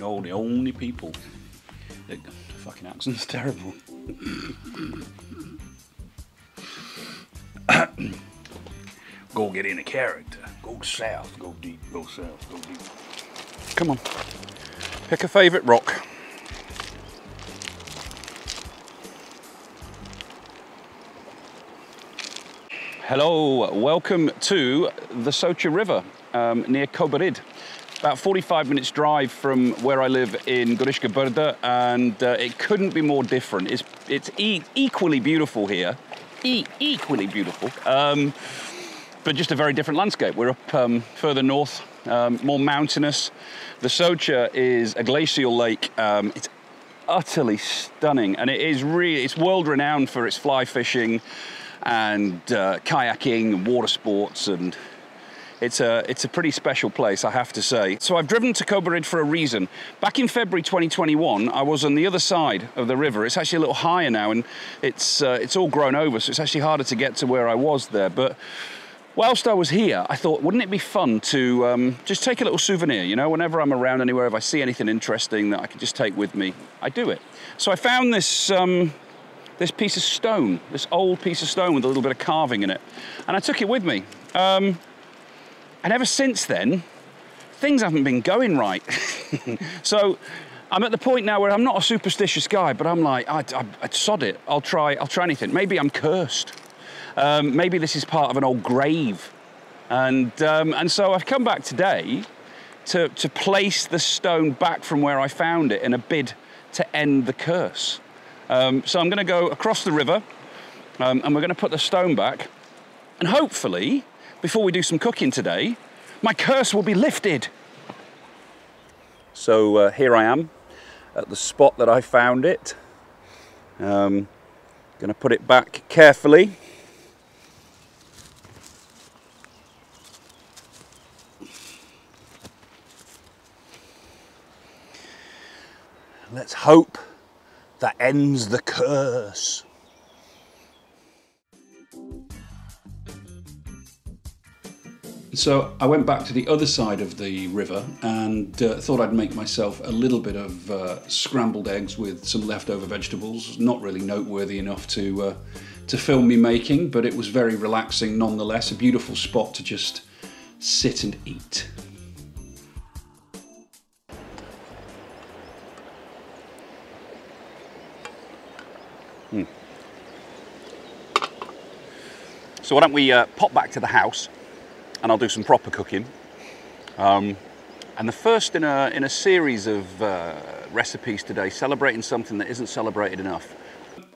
know, the only people that fucking accent's terrible. Go get in a character. Go south. Go deep. Go south. Go deep. Come on. Pick a favourite rock. Hello, welcome to the Socha River near Kobarid. About 45 minutes drive from where I live in Kobarid, and it couldn't be more different. It's equally beautiful here, equally beautiful, but just a very different landscape. We're up further north, more mountainous. The Socha is a glacial lake. It's utterly stunning, and it's world renowned for its fly fishing and kayaking and water sports, and it's a pretty special place, I have to say. So I've driven to Kobarid for a reason. Back in February 2021, I was on the other side of the river. It's actually a little higher now, and it's all grown over, so it's actually harder to get to where I was there. But whilst I was here, I thought, wouldn't it be fun to just take a little souvenir, you know? Whenever I'm around anywhere, if I see anything interesting that I can just take with me, I do it. So I found this piece of stone, this old piece of stone with a little bit of carving in it. And I took it with me. And ever since then, things haven't been going right. So I'm at the point now where I'm not a superstitious guy, but I'm like, I'd sod it. I'll try anything. Maybe I'm cursed. Maybe this is part of an old grave. And so I've come back today to place the stone back from where I found it in a bid to end the curse. So I'm going to go across the river, and we're going to put the stone back, and hopefully, before we do some cooking today, my curse will be lifted. So here I am at the spot that I found it. Going to put it back carefully. Let's hope that ends the curse. So I went back to the other side of the river and thought I'd make myself a little bit of scrambled eggs with some leftover vegetables. Not really noteworthy enough to film me making, but it was very relaxing nonetheless. A beautiful spot to just sit and eat. So why don't we pop back to the house, and I'll do some proper cooking. And the first in a series of recipes today, celebrating something that isn't celebrated enough.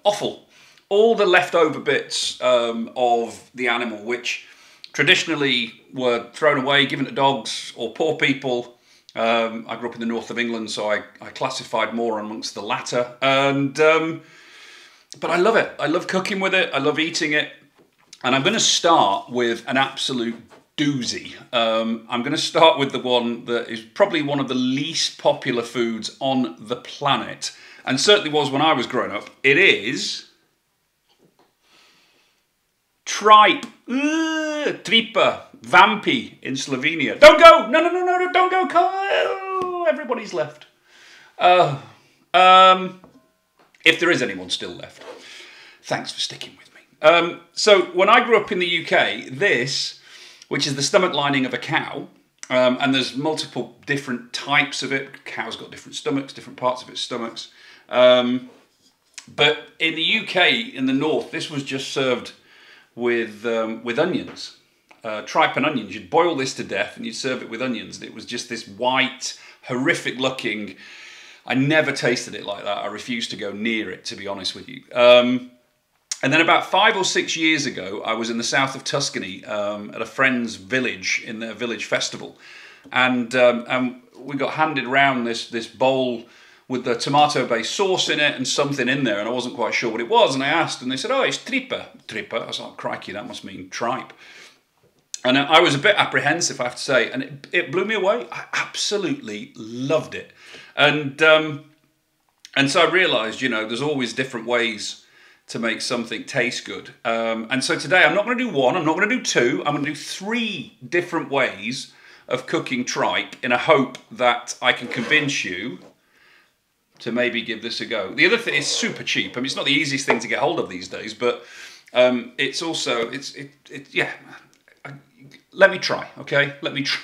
Offal. All the leftover bits of the animal, which traditionally were thrown away, given to dogs or poor people. I grew up in the north of England, so I classified more amongst the latter. And but I love it. I love cooking with it. I love eating it. And I'm going to start with an absolute doozy. I'm going to start with the one that is probably one of the least popular foods on the planet, and certainly was when I was growing up. It is tripe, tripa, vampi in Slovenia. Don't go! No, don't go! Oh, everybody's left. If there is anyone still left. Thanks for sticking with me. So when I grew up in the UK, this, which is the stomach lining of a cow, and there's multiple different types of it. Cows got different stomachs, different parts of its stomachs. But in the UK, in the north, this was just served with onions, tripe and onions. You'd boil this to death and you'd serve it with onions. And it was just this white, horrific looking. I never tasted it like that. I refused to go near it, to be honest with you. And then about 5 or 6 years ago, I was in the south of Tuscany at a friend's village, in their village festival. And we got handed around this bowl with the tomato-based sauce in it and something in there, and I wasn't quite sure what it was. And I asked, and they said, oh, it's tripa. Tripa. I was like, crikey, that must mean tripe. And I was a bit apprehensive, I have to say, and it blew me away. I absolutely loved it. And so I realised, you know, there's always different ways to make something taste good. And so today I'm not going to do one, I'm not going to do two, I'm going to do 3 different ways of cooking tripe in a hope that I can convince you to maybe give this a go. The other thing is super cheap. I mean, it's not the easiest thing to get hold of these days, but it's also, yeah. Let me try, okay? Let me try.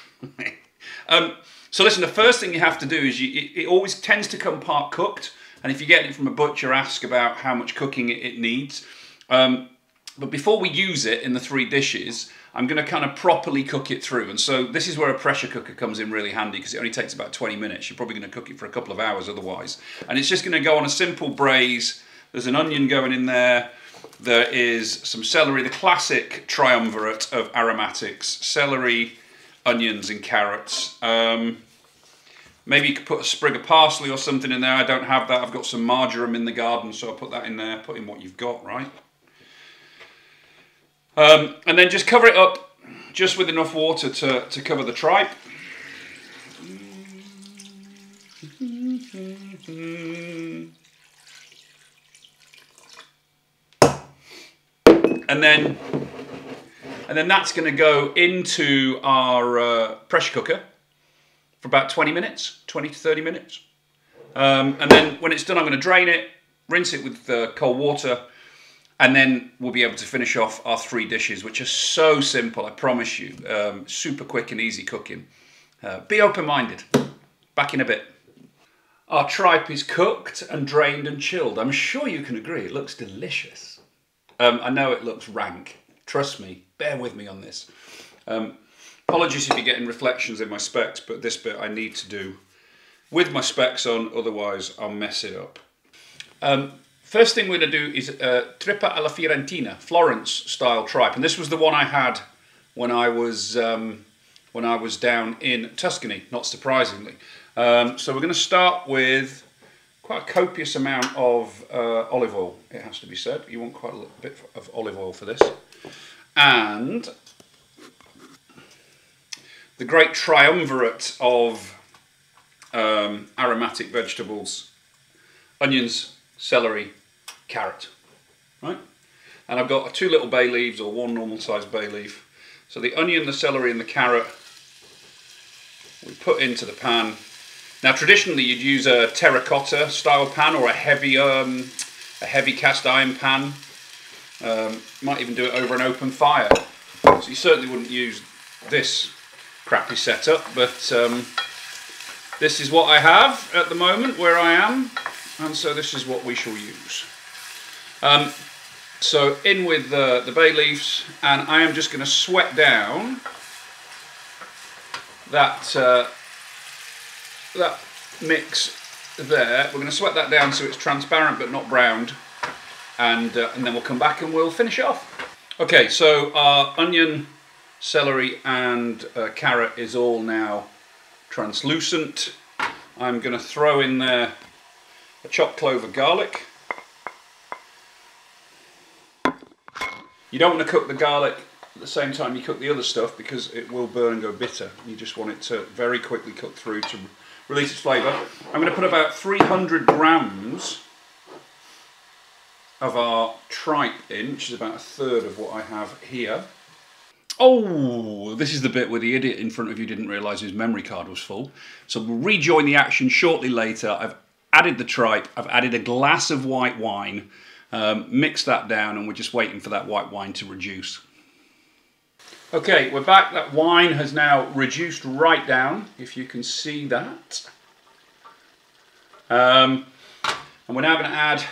So listen, the first thing you have to do is it always tends to come part cooked, and if you get it from a butcher, ask about how much cooking it needs. But before we use it in the 3 dishes, I'm going to kind of properly cook it through. And so this is where a pressure cooker comes in really handy, because it only takes about 20 minutes. You're probably going to cook it for a couple of hours otherwise. And it's just going to go on a simple braise. There's an onion going in there. There is some celery, the classic triumvirate of aromatics: celery, onions and carrots. Maybe you could put a sprig of parsley or something in there. I don't have that. I've got some marjoram in the garden, so I'll put that in there. Put in what you've got, right? And then just cover it up just with enough water to cover the tripe. And then that's going to go into our pressure cooker for about 20 minutes, 20 to 30 minutes. And then when it's done, I'm going to drain it, rinse it with cold water, and then we'll be able to finish off our 3 dishes, which are so simple, I promise you. Super quick and easy cooking. Be open-minded. Back in a bit. Our tripe is cooked and drained and chilled. I'm sure you can agree, it looks delicious. I know it looks rank. Trust me, bear with me on this. Apologies if you're getting reflections in my specs, but this bit I need to do with my specs on, otherwise I'll mess it up. First thing we're going to do is trippa alla fiorentina, Florence style tripe, and this was the one I had when I was down in Tuscany, not surprisingly. So we're going to start with quite a copious amount of olive oil, it has to be said. You want quite a little bit of olive oil for this. And the great triumvirate of aromatic vegetables: onions, celery, carrot, right? And I've got 2 little bay leaves, or 1 normal sized bay leaf. So the onion, the celery and the carrot we put into the pan. Now traditionally you'd use a terracotta style pan or a heavy cast iron pan. Might even do it over an open fire. So you certainly wouldn't use this crappy setup, but this is what I have at the moment where I am, and so this is what we shall use. So in with the bay leaves, and I am just going to sweat down that mix there. We're going to sweat that down so it's transparent but not browned, and then we'll come back and we'll finish it off. Okay, so our onion, celery and carrot is all now translucent. I'm going to throw in there a chopped clove of garlic. You don't want to cook the garlic at the same time you cook the other stuff, because it will burn and go bitter. You just want it to very quickly cook through to release its flavour. I'm going to put about 300 grams of our tripe in, which is about 1/3 of what I have here. Oh, this is the bit where the idiot in front of you didn't realise his memory card was full. So we'll rejoin the action shortly later. I've added the tripe, I've added a glass of white wine, mixed that down, and we're just waiting for that white wine to reduce. Okay, we're back. That wine has now reduced right down, if you can see that. And we're now going to add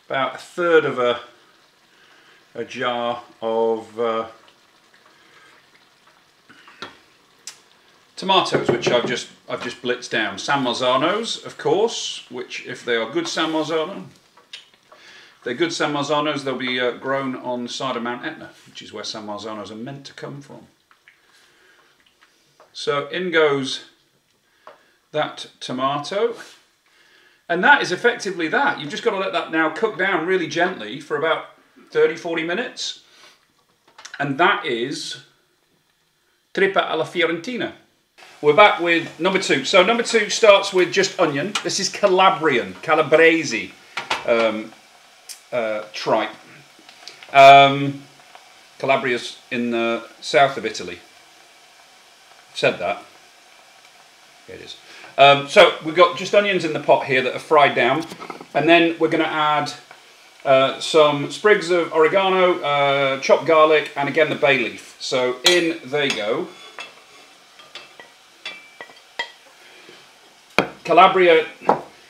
about 1/3 of a jar of tomatoes, which I've just blitzed down. San Marzanos, of course, which, if they are good San Marzano, if they're good San Marzanos, they'll be grown on the side of Mount Etna, which is where San Marzanos are meant to come from. So in goes that tomato, and that is effectively that. You've just got to let that now cook down really gently for about 30-40 minutes, and that is trippa alla fiorentina. We're back with number 2. So number 2 starts with just onion. This is Calabrese tripe. Calabria's in the south of Italy. said that. Here it is. So we've got just onions in the pot here that are fried down, and then we're going to add some sprigs of oregano, chopped garlic, and again the bay leaf. So in they go. Calabria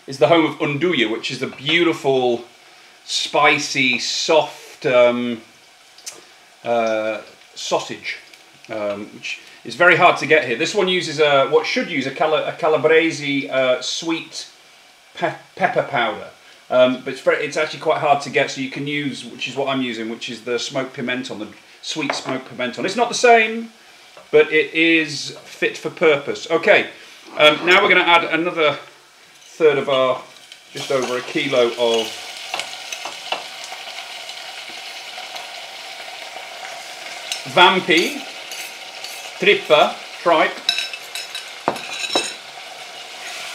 is the home of unduja, which is the beautiful, spicy, soft sausage, which is very hard to get here. This one uses what should use a calabrese sweet pepper powder, but it's actually quite hard to get. So you can use, which is what I'm using, which is the smoked pimenton, the sweet smoked pimenton. It's not the same, but it is fit for purpose. Okay, now we're going to add another third of our, just over a kilo of vampi, tripe.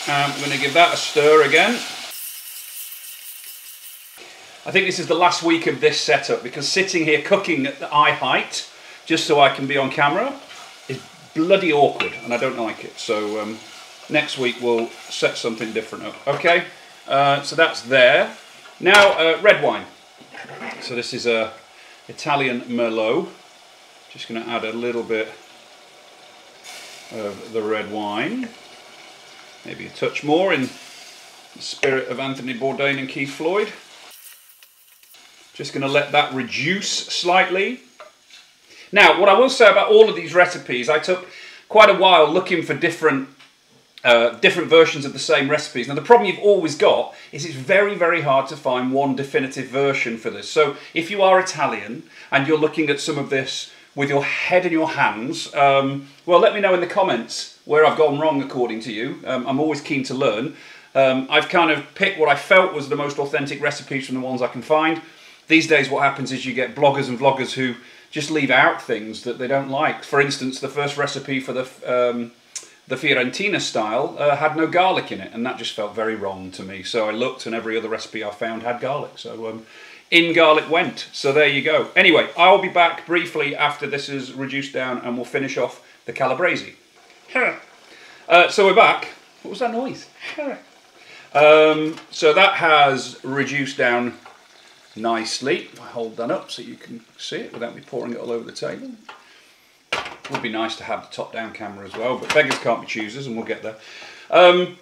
I'm going to give that a stir again. I think this is the last week of this setup, because sitting here cooking at the eye height, just so I can be on camera, is bloody awkward, and I don't like it. So next week we'll set something different up. Okay, so that's there. Now red wine. So this is a Italian Merlot. Just going to add a little bit of the red wine. Maybe a touch more in the spirit of Anthony Bourdain and Keith Floyd. Just going to let that reduce slightly. Now, what I will say about all of these recipes, I took quite a while looking for different versions of the same recipes. Now, the problem you've always got is it's very, very hard to find one definitive version for this. So if you are Italian and you're looking at some of this with your head in your hands, well, let me know in the comments where I've gone wrong according to you. I'm always keen to learn. I've kind of picked what I felt was the most authentic recipes from the ones I can find. These days what happens is you get bloggers and vloggers who just leave out things that they don't like. For instance, the first recipe for the Fiorentina style had no garlic in it, and that just felt very wrong to me. So I looked, and every other recipe I found had garlic. So in garlic went. So there you go. Anyway, I'll be back briefly after this is reduced down, and we'll finish off the calabrese. So we're back. What was that noise? So that has reduced down nicely. If I hold that up so you can see it without me pouring it all over the table. It would be nice to have the top-down camera as well, but beggars can't be choosers, and we'll get there. So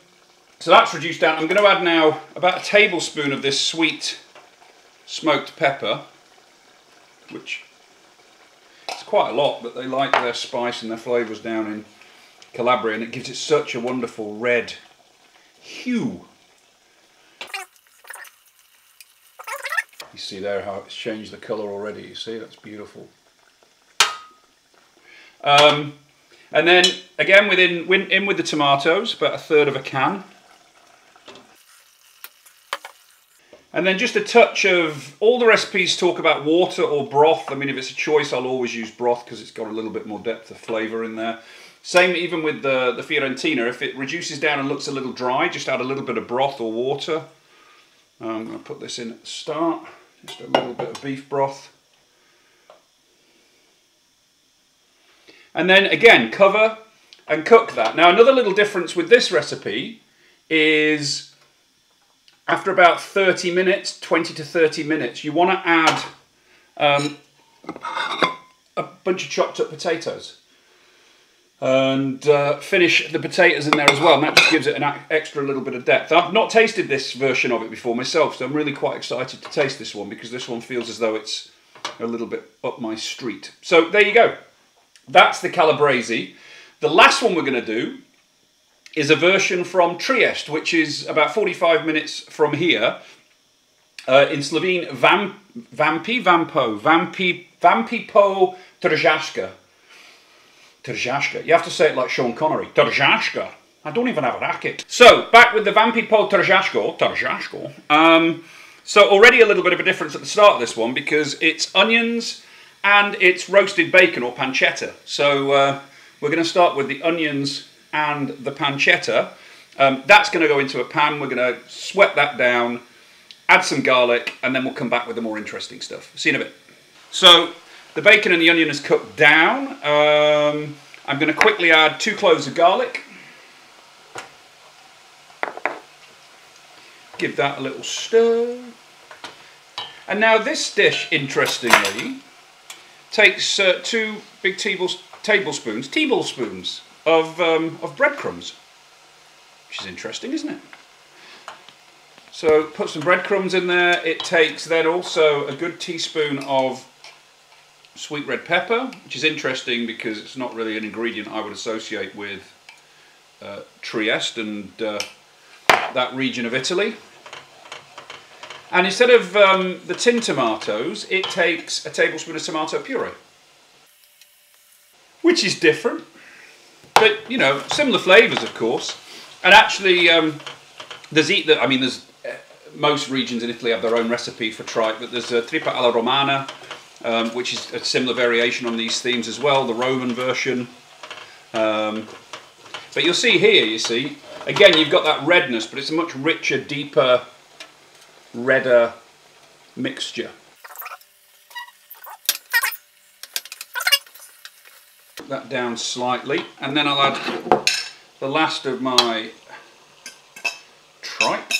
that's reduced down. I'm going to add now about a tablespoon of this sweet smoked pepper, which is quite a lot, but they like their spice and their flavours down in Calabria, and it gives it such a wonderful red hue. You see there how it's changed the colour already, you see, that's beautiful. And then again in with the tomatoes, about a third of a can. And then just a touch of, all the recipes talk about water or broth. I mean, if it's a choice, I'll always use broth because it's got a little bit more depth of flavour in there. Same even with the Fiorentina. If it reduces down and looks a little dry, just add a little bit of broth or water. I'm going to put this in at the start. Just a little bit of beef broth. And then again, cover and cook that. Now, another little difference with this recipe is after about 30 minutes, 20 to 30 minutes, you want to add a bunch of chopped up potatoes. And finish the potatoes in there as well, and that just gives it an extra little bit of depth. I've not tasted this version of it before myself, so I'm really quite excited to taste this one, because this one feels as though it's a little bit up my street. So there you go. That's the calabrese. The last one we're going to do is a version from Trieste, which is about 45 minutes from here, in Slovene, Vampi po Tržaška. Tržaška. You have to say it like Sean Connery. Tržaška. I don't even have a racket. So, back with the Vampi po Tržaško. So already a little bit of a difference at the start of this one, because it's onions and it's roasted bacon or pancetta. So we're going to start with the onions and the pancetta. That's going to go into a pan. We're going to sweat that down, add some garlic, and then we'll come back with the more interesting stuff. See you in a bit. So the bacon and the onion is cooked down. I'm I'm going to quickly add 2 cloves of garlic. Give that a little stir. And now this dish, interestingly, takes 2 big tablespoons of breadcrumbs, which is interesting, isn't it? So put some breadcrumbs in there. It takes then also a good teaspoon of sweet red pepper, which is interesting because it's not really an ingredient I would associate with Trieste and that region of Italy. And instead of the tin tomatoes, it takes a tablespoon of tomato puree, which is different, but you know, similar flavours, of course. And actually, there's most regions in Italy have their own recipe for tripe, but there's a trippa alla romana, which is a similar variation on these themes as well, the Roman version. But you'll see here, again, you've got that redness, but it's a much richer, deeper, redder mixture. Put that down slightly, and then I'll add the last of my tripe.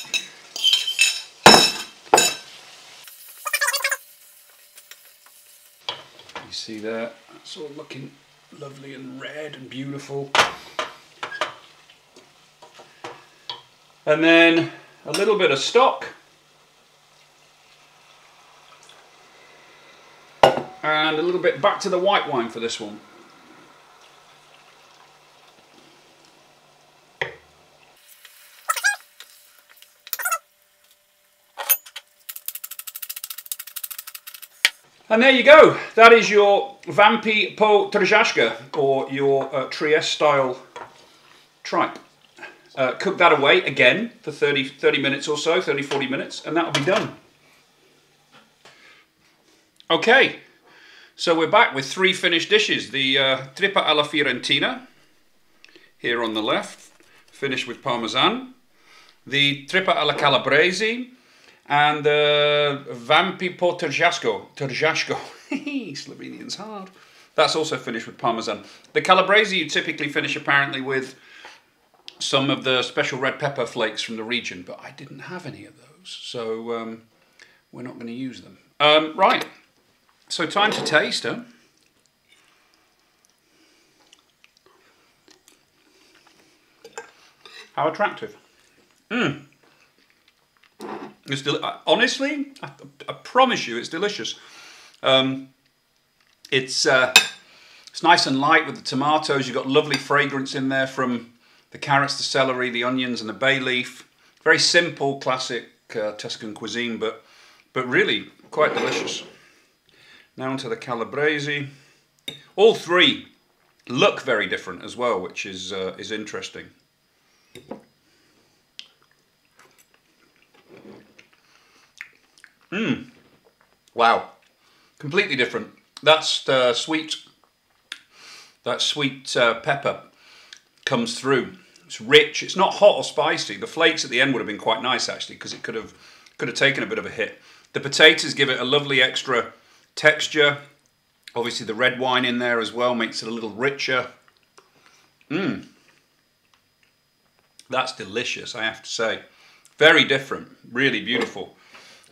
You see there, that's all looking lovely and red and beautiful. And then a little bit of stock. And a little bit back to the white wine for this one. And there you go. That is your Vampi po Trzaska, or your Trieste style tripe. Cook that away again for 30 minutes or so, 30-40 minutes, and that'll be done. Okay, so we're back with 3 finished dishes. The trippa alla Fiorentina, here on the left, finished with Parmesan. The trippa alla Calabrese, and the Vampi po Trzasko. Slovenian's hard. That's also finished with Parmesan. The Calabrese you typically finish apparently with some of the special red pepper flakes from the region, but I didn't have any of those, so we're not going to use them. Right, so time to taste, huh? How attractive. It's honestly, I promise you, it's delicious. It's nice and light with the tomatoes. You've got lovely fragrance in there from the carrots, the celery, the onions, and the bay leaf. Very simple, classic Tuscan cuisine, but really quite delicious. Now onto the Calabrese. All 3 look very different as well, which is interesting. Wow, completely different. That's sweet. That sweet pepper comes through. It's rich. It's not hot or spicy. The flakes at the end would have been quite nice actually, because it could have taken a bit of a hit. The potatoes give it a lovely extra texture. Obviously the red wine in there as well makes it a little richer. That's delicious, I have to say. Very different, really beautiful.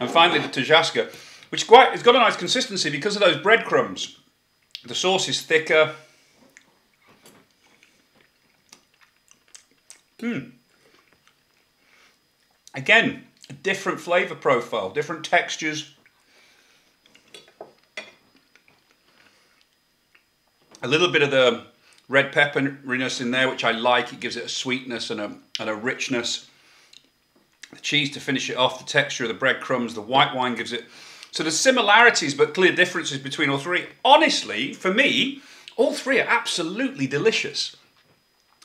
And finally the Trzaska, which it's got a nice consistency because of those breadcrumbs. The sauce is thicker. Again, a different flavour profile, different textures. A little bit of the red pepperiness in there, which I like. It gives it a sweetness and a richness. The cheese to finish it off, the texture of the breadcrumbs, the white wine gives it. So there's similarities but clear differences between all 3. Honestly, for me, all 3 are absolutely delicious.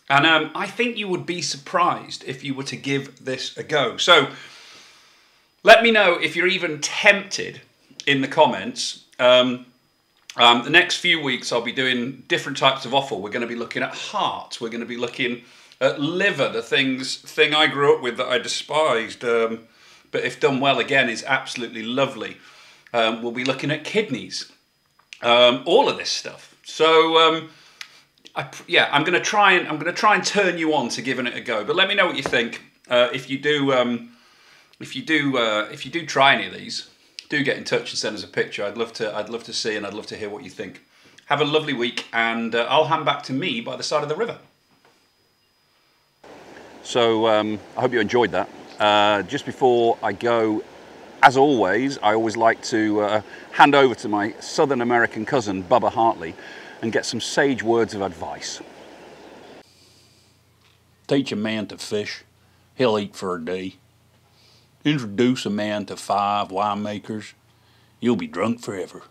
And I think you would be surprised if you were to give this a go. So let me know if you're even tempted in the comments. The next few weeks I'll be doing different types of offal. We're going to be looking at heart. We're going to be looking at liver, the thing I grew up with that I despised. But if done well again is absolutely lovely. We'll be looking at kidneys. All of this stuff. So yeah, I'm going to try and turn you on to giving it a go. But let me know what you think. If you do try any of these, do get in touch and send us a picture. I'd love to see, and I'd love to hear what you think. Have a lovely week, and I'll hand back to me by the side of the river. So I hope you enjoyed that. Just before I go, as always, I always like to hand over to my Southern American cousin, Bubba Hartley, and get some sage words of advice. Teach a man to fish, he'll eat for a day. Introduce a man to 5 winemakers, you'll be drunk forever.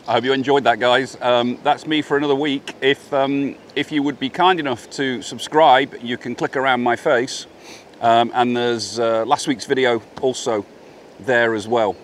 I hope you enjoyed that, guys. That's me for another week. If you would be kind enough to subscribe, you can click around my face, and there's last week's video also there as well.